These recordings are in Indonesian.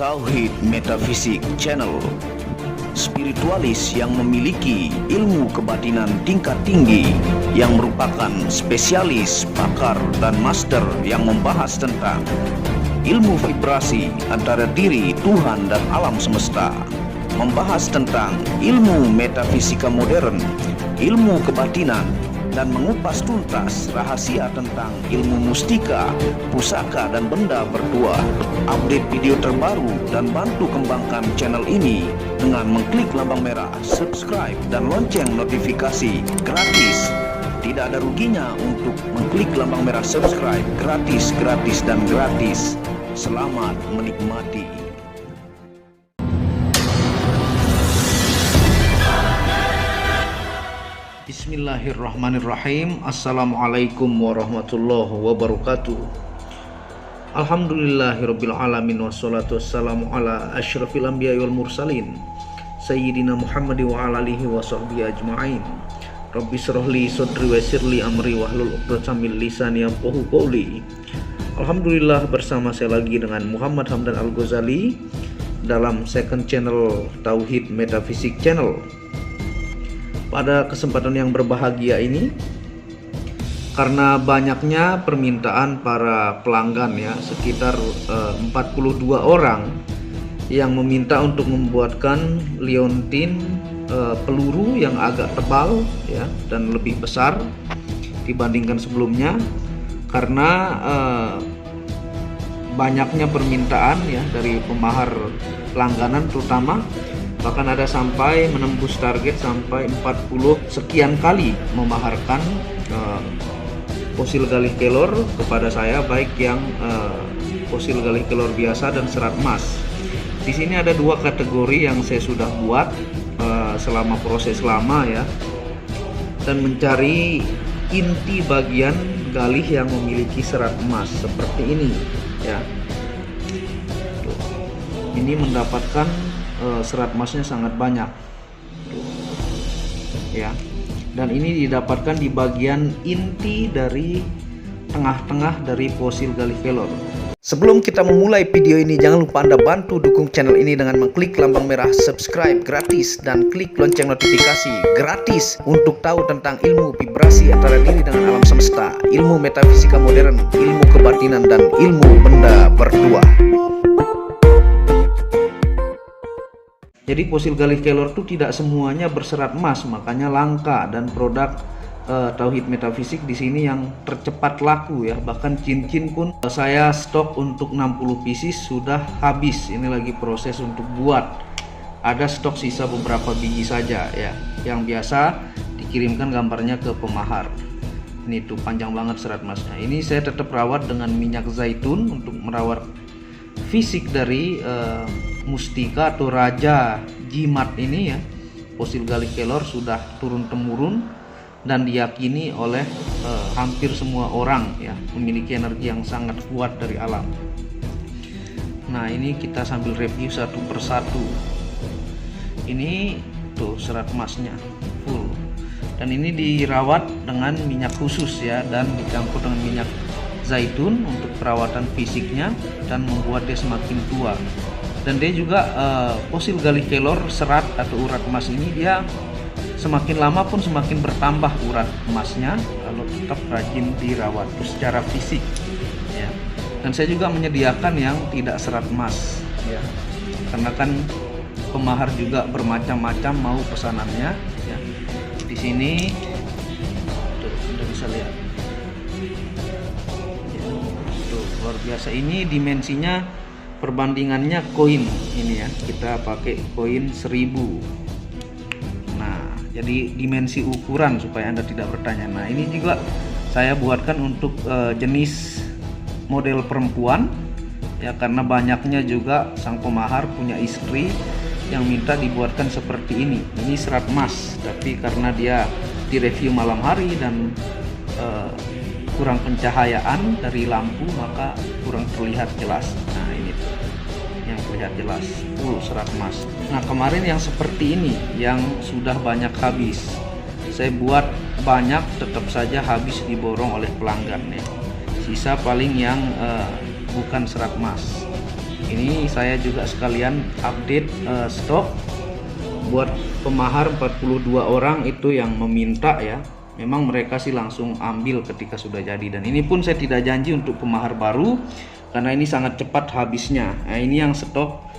Tauhid Metafisik Channel, spiritualis yang memiliki ilmu kebatinan tingkat tinggi, yang merupakan spesialis, pakar, dan master yang membahas tentang ilmu vibrasi antara diri, Tuhan, dan alam semesta, membahas tentang ilmu metafisika modern, ilmu kebatinan, dan mengupas tuntas rahasia tentang ilmu mustika, pusaka, dan benda berdua. Update video terbaru dan bantu kembangkan channel ini dengan mengklik lambang merah subscribe dan lonceng notifikasi gratis. Tidak ada ruginya untuk mengklik lambang merah subscribe, gratis, dan gratis. Selamat menikmati. Bismillahirrahmanirrahim. Assalamualaikum warahmatullahi wabarakatuh. Alhamdulillahirabbil alamin, wassalatu wassalamu ala asyrafil anbiya'i wal mursalin sayyidina Muhammad wa ala alihi wa sahbihi ajma'in. Rabbi shrahli sadri wa yassirli amri wahlul 'uqdatam min lisani yafqahu qawli. Alhamdulillah, bersama saya lagi dengan Muhammad Hamdan Al-Ghazali dalam second channel Tauhid Metafisik Channel. Pada kesempatan yang berbahagia ini, karena banyaknya permintaan para pelanggan ya, sekitar 42 orang yang meminta untuk membuatkan liontin peluru yang agak tebal ya dan lebih besar dibandingkan sebelumnya, karena banyaknya permintaan ya dari pemahar langganan terutama. Bahkan ada sampai menembus target sampai 40 sekian kali memaharkan fosil galih kelor kepada saya, baik yang fosil galih kelor biasa dan serat emas. Di sini ada dua kategori yang saya sudah buat selama proses lama ya, dan mencari inti bagian galih yang memiliki serat emas seperti ini ya. Ini mendapatkan serat emasnya sangat banyak ya, dan ini didapatkan di bagian inti dari tengah-tengah dari fosil galih kelor. Sebelum kita memulai video ini, jangan lupa Anda bantu dukung channel ini dengan mengklik lambang merah subscribe gratis dan klik lonceng notifikasi gratis untuk tahu tentang ilmu vibrasi antara diri dengan alam semesta, ilmu metafisika modern, ilmu kebatinan, dan ilmu benda berdua. Jadi fosil galih kelor itu tidak semuanya berserat emas, makanya langka, dan produk Tauhid Metafisik di sini yang tercepat laku ya. Bahkan cincin pun saya stok untuk 60 pieces sudah habis. Ini lagi proses untuk buat. Ada stok sisa beberapa biji saja ya, yang biasa dikirimkan gambarnya ke pemahar. Ini tuh panjang banget serat emasnya. Ini saya tetap rawat dengan minyak zaitun untuk merawat fisik dari mustika atau raja jimat ini ya. Fosil galih kelor sudah turun temurun dan diyakini oleh hampir semua orang ya, memiliki energi yang sangat kuat dari alam. Nah, ini kita sambil review satu persatu. Ini tuh serat emasnya full, dan ini dirawat dengan minyak khusus ya, dan dicampur dengan minyak zaitun untuk perawatan fisiknya dan membuat dia semakin tua. Dan dia juga fosil galih kelor serat atau urat emas ini, dia semakin lama pun semakin bertambah urat emasnya kalau tetap rajin dirawat secara fisik ya. Dan saya juga menyediakan yang tidak serat emas ya, karena kan pemahar juga bermacam-macam mau pesanannya ya. Di sini tuh Anda bisa lihat ya, tuh luar biasa. Ini dimensinya, perbandingannya koin ini ya, kita pakai koin 1000. Nah, jadi dimensi ukuran supaya Anda tidak bertanya. Nah, ini juga saya buatkan untuk jenis model perempuan ya, karena banyaknya juga sang pemahar punya istri yang minta dibuatkan seperti ini. Ini serat emas, tapi karena dia direview malam hari dan kurang pencahayaan dari lampu, maka kurang terlihat jelas. Nah, ini tuh yang terlihat jelas full serat emas. Nah, kemarin yang seperti ini yang sudah banyak habis, saya buat banyak, tetap saja habis diborong oleh pelanggan ya. Sisa paling yang bukan serat emas Ini saya juga sekalian update stok buat pemahar 42 orang itu yang meminta ya. Memang mereka sih langsung ambil ketika sudah jadi, dan ini pun saya tidak janji untuk pemahar baru karena ini sangat cepat habisnya. Nah, ini yang stok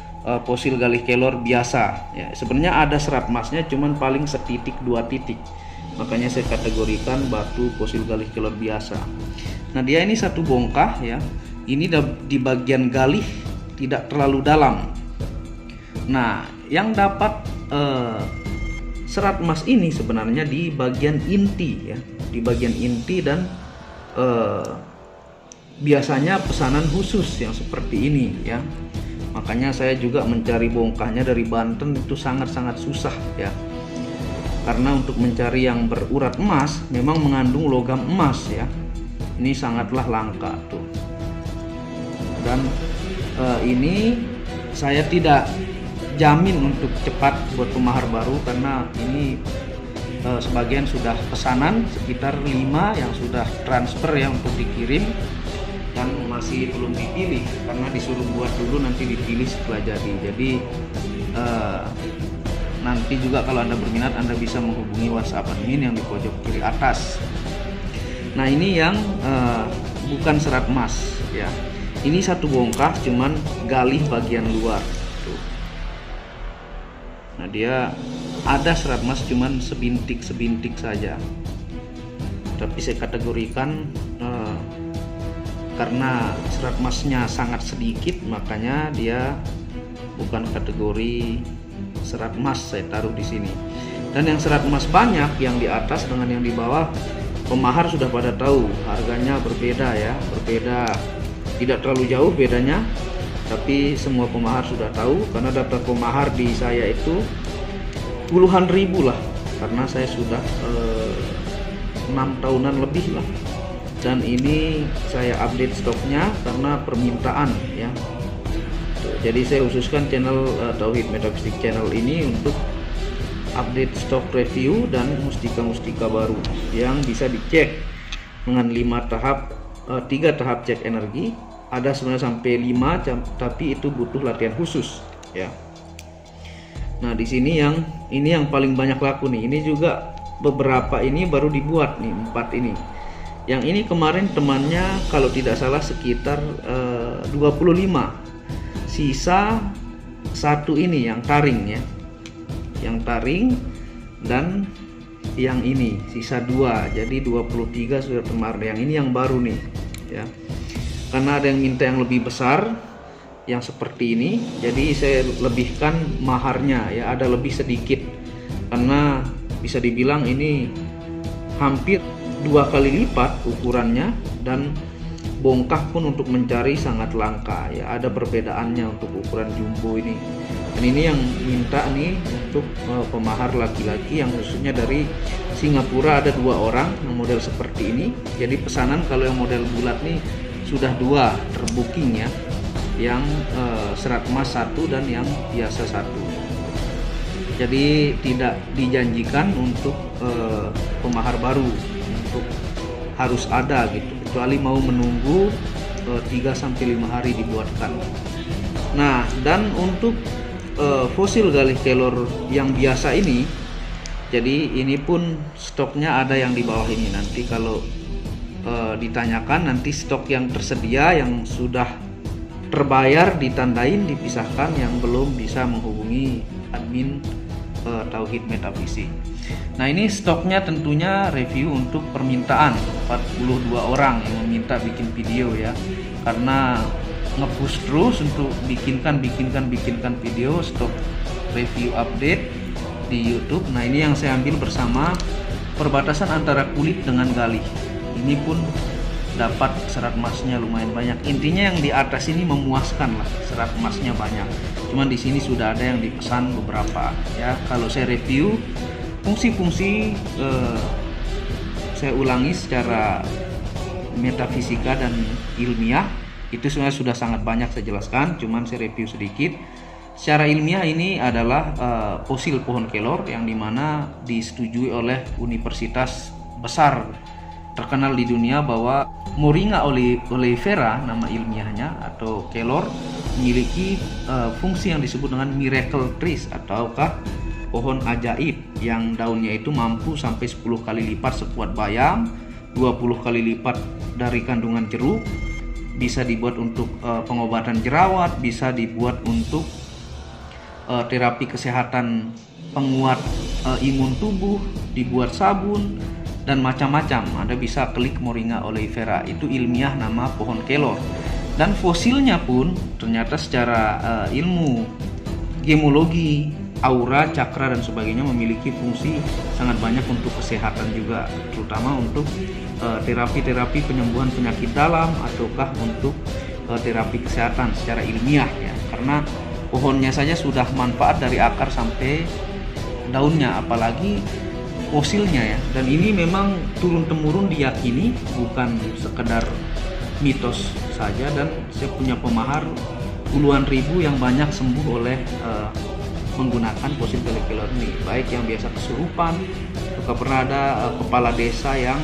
fosil galih kelor biasa ya. Sebenarnya ada serat emasnya cuman paling setitik 2 titik, makanya saya kategorikan batu fosil galih kelor biasa. Nah, dia ini satu bongkah ya. Ini di bagian galih tidak terlalu dalam. Nah, yang dapat serat emas ini sebenarnya di bagian inti ya, di bagian inti, dan biasanya pesanan khusus yang seperti ini ya. Makanya saya juga mencari bongkahnya dari Banten itu sangat-sangat susah ya. Karena untuk mencari yang berurat emas memang mengandung logam emas ya. Ini sangatlah langka tuh. Dan ini saya tidak jamin untuk cepat buat pemahar baru karena ini sebagian sudah pesanan, sekitar 5 yang sudah transfer ya untuk dikirim, dan masih belum dipilih karena disuruh buat dulu nanti dipilih setelah jadi. Jadi nanti juga kalau Anda berminat Anda bisa menghubungi WhatsApp admin yang di pojok kiri atas. Nah, ini yang bukan serat emas ya. Ini satu bongkah cuman galih bagian luar tuh. Nah, dia ada serat emas cuman sebintik-sebintik saja. Tapi saya kategorikan karena serat emasnya sangat sedikit, makanya dia bukan kategori serat emas, saya taruh di sini. Dan yang serat emas banyak yang di atas dengan yang di bawah, pemahar sudah pada tahu harganya berbeda ya, berbeda. Tidak terlalu jauh bedanya, tapi semua pemahar sudah tahu karena daftar pemahar di saya itu puluhan ribu lah, karena saya sudah 6 tahunan lebih lah. Dan ini saya update stoknya karena permintaan ya. Jadi saya khususkan channel Tauhid Metafisik channel ini untuk update stok review dan mustika-mustika baru yang bisa dicek dengan 3 tahap cek energi. Ada sebenarnya sampai 5, tapi itu butuh latihan khusus ya. Nah, di sini ini yang paling banyak laku nih. Ini juga beberapa ini baru dibuat nih, 4 ini. Yang ini kemarin temannya kalau tidak salah sekitar 25. Sisa 1 ini yang taring ya. Yang taring, dan yang ini sisa 2. Jadi 23 sudah kemarin. Yang ini yang baru nih ya. Karena ada yang minta yang lebih besar, yang seperti ini, jadi saya lebihkan maharnya ya, ada lebih sedikit karena bisa dibilang ini hampir 2 kali lipat ukurannya, dan bongkah pun untuk mencari sangat langka ya, ada perbedaannya untuk ukuran jumbo ini. Dan ini yang minta nih untuk pemahar laki-laki yang khususnya dari Singapura, ada 2 orang yang model seperti ini. Jadi pesanan kalau yang model bulat nih sudah 2 terbooking ya, yang serat emas 1 dan yang biasa 1. Jadi tidak dijanjikan untuk pemahar baru untuk harus ada gitu, kecuali mau menunggu 3-5 hari dibuatkan. Nah, dan untuk fosil galih kelor yang biasa ini, jadi ini pun stoknya ada yang di bawah ini. Nanti kalau ditanyakan, nanti stok yang tersedia yang sudah terbayar ditandain, dipisahkan, yang belum bisa menghubungi admin Tauhid Metafisik. Nah, ini stoknya tentunya review untuk permintaan 42 orang yang meminta bikin video ya, karena nge-push terus untuk bikinkan video stok review update di YouTube. Nah, ini yang saya ambil bersama perbatasan antara kulit dengan galih. Ini pun dapat serat emasnya lumayan banyak. Intinya yang di atas ini memuaskan lah, serat emasnya banyak. Cuman di sini sudah ada yang dipesan beberapa ya. Kalau saya review fungsi-fungsi saya ulangi secara metafisika dan ilmiah, itu sebenarnya sudah sangat banyak saya jelaskan, cuman saya review sedikit. Secara ilmiah ini adalah fosil pohon kelor yang dimana disetujui oleh universitas besar terkenal di dunia bahwa Moringa oleifera nama ilmiahnya atau kelor memiliki fungsi yang disebut dengan miracle trees ataukah pohon ajaib yang daunnya itu mampu sampai 10 kali lipat sekuat bayam, 20 kali lipat dari kandungan jeruk, bisa dibuat untuk pengobatan jerawat, bisa dibuat untuk terapi kesehatan penguat imun tubuh, dibuat sabun dan macam-macam. Anda bisa klik Moringa oleifera, itu ilmiah nama pohon kelor. Dan fosilnya pun ternyata secara ilmu gemologi, aura, cakra dan sebagainya memiliki fungsi sangat banyak untuk kesehatan juga, terutama untuk terapi-terapi penyembuhan penyakit dalam ataukah untuk terapi kesehatan secara ilmiah ya, karena pohonnya saja sudah manfaat dari akar sampai daunnya, apalagi fosilnya ya. Dan ini memang turun-temurun diyakini, bukan sekedar mitos saja, dan saya punya pemahar puluhan ribu yang banyak sembuh oleh menggunakan fosil galih kelor ini, baik yang biasa kesurupan, juga pernah ada kepala desa yang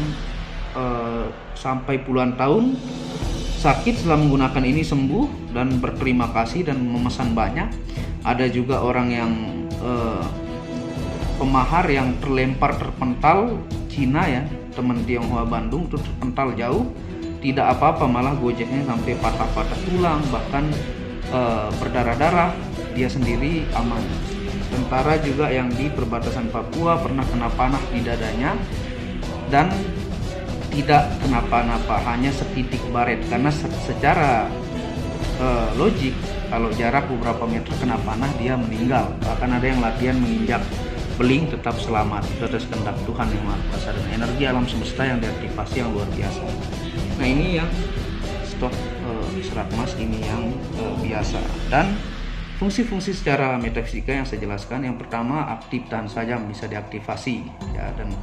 sampai puluhan tahun sakit setelah menggunakan ini sembuh dan berterima kasih dan memesan banyak. Ada juga orang yang pemahar yang terpental Cina ya, teman Tionghoa Bandung itu terpental jauh, tidak apa-apa, malah gojeknya sampai patah-patah tulang, bahkan berdarah-darah, dia sendiri aman. Tentara juga yang di perbatasan Papua pernah kena panah di dadanya dan tidak kenapa-napa, hanya setitik baret, karena secara logik kalau jarak beberapa meter kena panah dia meninggal. Bahkan ada yang latihan menginjak beling tetap selamat. Itu atas kehendak Tuhan yang Maha Kuasa dan energi alam semesta yang diaktifasi yang luar biasa. Nah ini yang stok serat emas ini yang biasa. Dan fungsi-fungsi secara metafisika yang saya jelaskan, yang pertama aktif tahan saja bisa diaktifasi ya, dan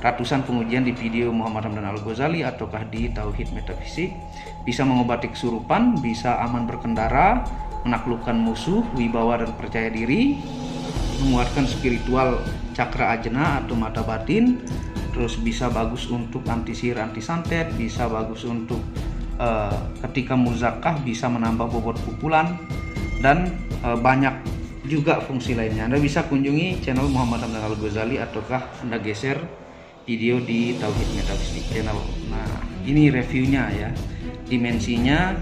ratusan pengujian di video Muhammad Hamdan Al-Ghazali ataukah di Tauhid Metafisik, bisa mengobati kesurupan, bisa aman berkendara, menaklukkan musuh, wibawa dan percaya diri, menguatkan spiritual cakra ajna atau mata batin, terus bisa bagus untuk anti sihir, anti santet, bisa bagus untuk ketika muzakah, bisa menambah bobot pukulan, dan banyak juga fungsi lainnya. Anda bisa kunjungi channel Muhammad Hamdan Al-Ghazali ataukah Anda geser video di Tauhid Metafisik channel. Nah ini reviewnya ya, dimensinya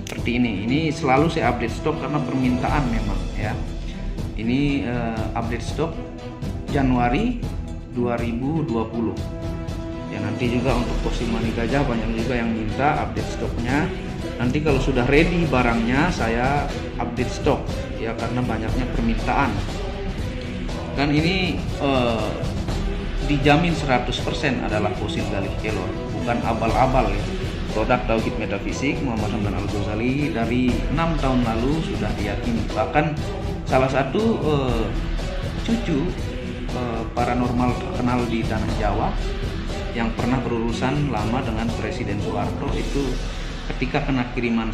seperti ini. Ini selalu saya update stok karena permintaan memang ya. Ini update stok Januari 2020 ya. Nanti juga untuk fosil mani gajah banyak juga yang minta update stoknya. Nanti kalau sudah ready barangnya saya update stok ya, karena banyaknya permintaan. Dan ini dijamin 100% adalah fosil galih kelor, bukan abal-abal ya. Produk Tauhid Metafisik Muhammad Hamdan Al-Ghazali dari 6 tahun lalu sudah diyakini. Bahkan salah satu cucu paranormal terkenal di tanah Jawa yang pernah berurusan lama dengan Presiden Soeharto itu ketika kena kiriman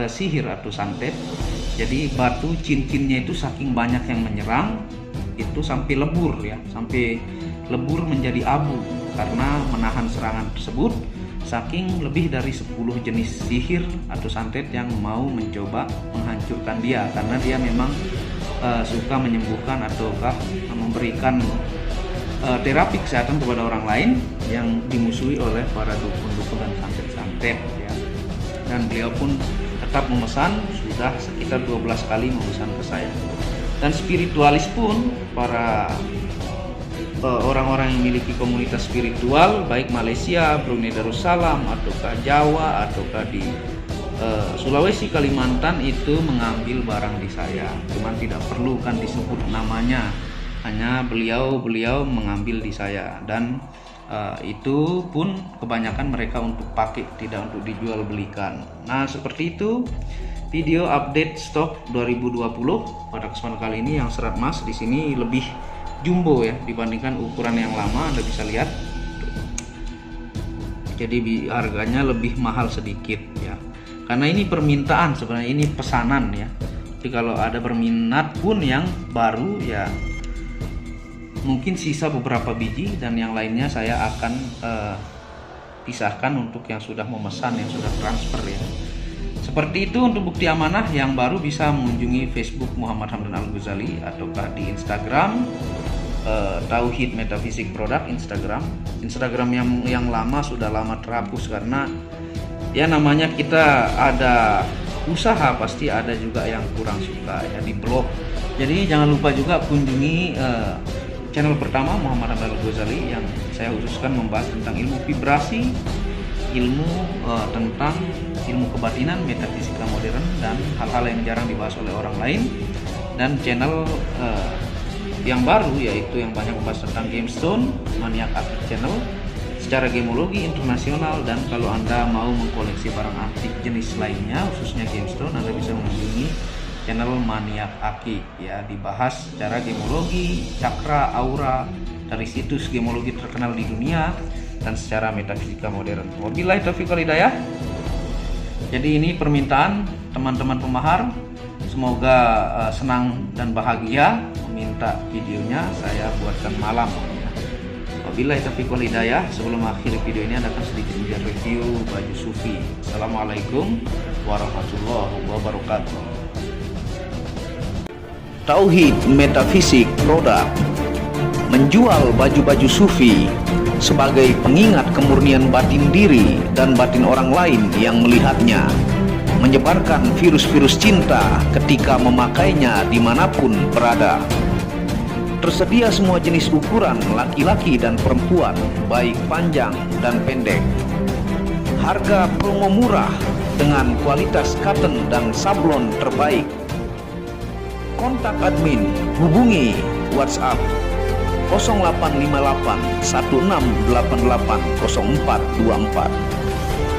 sihir atau santet, jadi batu cincinnya itu saking banyak yang menyerang itu sampai lebur ya, sampai lebur menjadi abu karena menahan serangan tersebut, saking lebih dari 10 jenis sihir atau santet yang mau mencoba menghancurkan dia, karena dia memang suka menyembuhkan ataukah memberikan terapi kesehatan kepada orang lain yang dimusuhi oleh para dukun-dukun dan santet-santet ya. Dan beliau pun tetap memesan, sudah sekitar 12 kali memesan ke saya. Dan spiritualis pun, para orang-orang yang memiliki komunitas spiritual baik Malaysia, Brunei Darussalam, ataukah Jawa, ataukah di Sulawesi, Kalimantan itu mengambil barang di saya. Cuman tidak perlu kan disebut namanya, hanya beliau mengambil di saya. Dan itu pun kebanyakan mereka untuk pakai, tidak untuk dijual belikan. Nah seperti itu video update stok 2020 pada kesempatan kali ini. Yang serat emas di sini lebih jumbo ya dibandingkan ukuran yang lama, Anda bisa lihat. Jadi harganya lebih mahal sedikit ya, karena ini permintaan, sebenarnya ini pesanan ya. Jadi kalau ada berminat pun yang baru ya mungkin sisa beberapa biji, dan yang lainnya saya akan pisahkan untuk yang sudah memesan, yang sudah transfer ya. Seperti itu untuk bukti amanah. Yang baru bisa mengunjungi Facebook Muhammad Hamdan Al-Ghazali ataukah di Instagram Tauhid Metafisik Produk. Instagram yang lama sudah lama terhapus karena ya namanya kita ada usaha, pasti ada juga yang kurang suka ya di blog. Jadi jangan lupa juga kunjungi channel pertama Muhammad Hamdan Al-Ghazali yang saya khususkan membahas tentang ilmu vibrasi, ilmu tentang ilmu kebatinan, metafisika modern, dan hal-hal yang jarang dibahas oleh orang lain. Dan channel yang baru yaitu yang banyak membahas tentang gemstone, Maniac Akik Channel, secara gemologi internasional. Dan kalau Anda mau mengkoleksi barang antik jenis lainnya khususnya gemstone, Anda bisa mengunjungi channel Maniac Akik ya, dibahas secara gemologi, cakra, aura dari situs gemologi terkenal di dunia dan secara metafisika modern. Wabillahi taufiq wal hidayah. Jadi ini permintaan teman-teman pemahar, semoga senang dan bahagia. Meminta videonya saya buatkan malam ya. Wabillahi taufiq wal hidayah. Sebelum akhir video ini Anda akan sedikit melihat review baju sufi. Assalamualaikum warahmatullahi wabarakatuh. Tauhid Metafisik Produk menjual baju-baju sufi sebagai pengingat kemurnian batin diri dan batin orang lain yang melihatnya, menyebarkan virus-virus cinta ketika memakainya dimanapun berada. Tersedia semua jenis ukuran laki-laki dan perempuan, baik panjang dan pendek. Harga promo murah dengan kualitas cotton dan sablon terbaik. Kontak admin, hubungi WhatsApp 0858 1688 0424.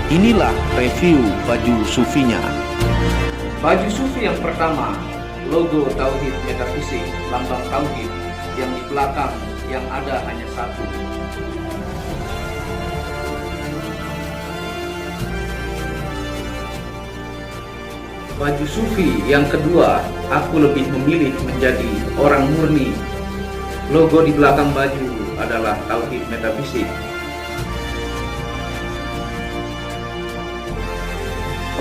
Inilah review baju sufinya. Baju sufi yang pertama, logo Tauhid Metafisik, lambang Tauhid, yang di belakang yang ada hanya satu. Baju sufi yang kedua, aku lebih memilih menjadi orang murni. Logo di belakang baju adalah Tauhid Metafisik.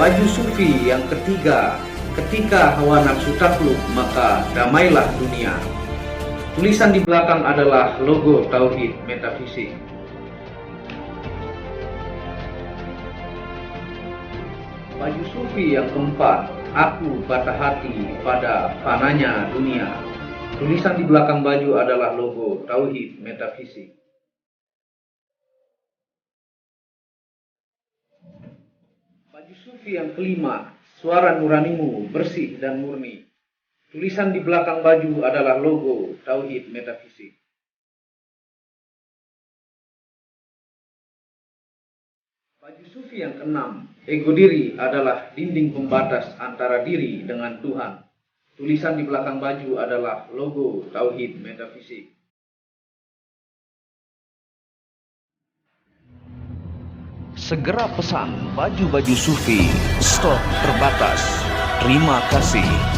Baju sufi yang ketiga, ketika hawa nafsu takluk maka damailah dunia. Tulisan di belakang adalah logo Tauhid Metafisik. Baju sufi yang keempat, aku patah hati pada fananya dunia. Tulisan di belakang baju adalah logo Tauhid Metafisik. Baju sufi yang kelima, suara nuranimu bersih dan murni. Tulisan di belakang baju adalah logo Tauhid Metafisik. Baju sufi yang keenam, ego diri adalah dinding pembatas antara diri dengan Tuhan. Tulisan di belakang baju adalah logo Tauhid Metafisik. Segera pesan baju-baju sufi, stok terbatas. Terima kasih.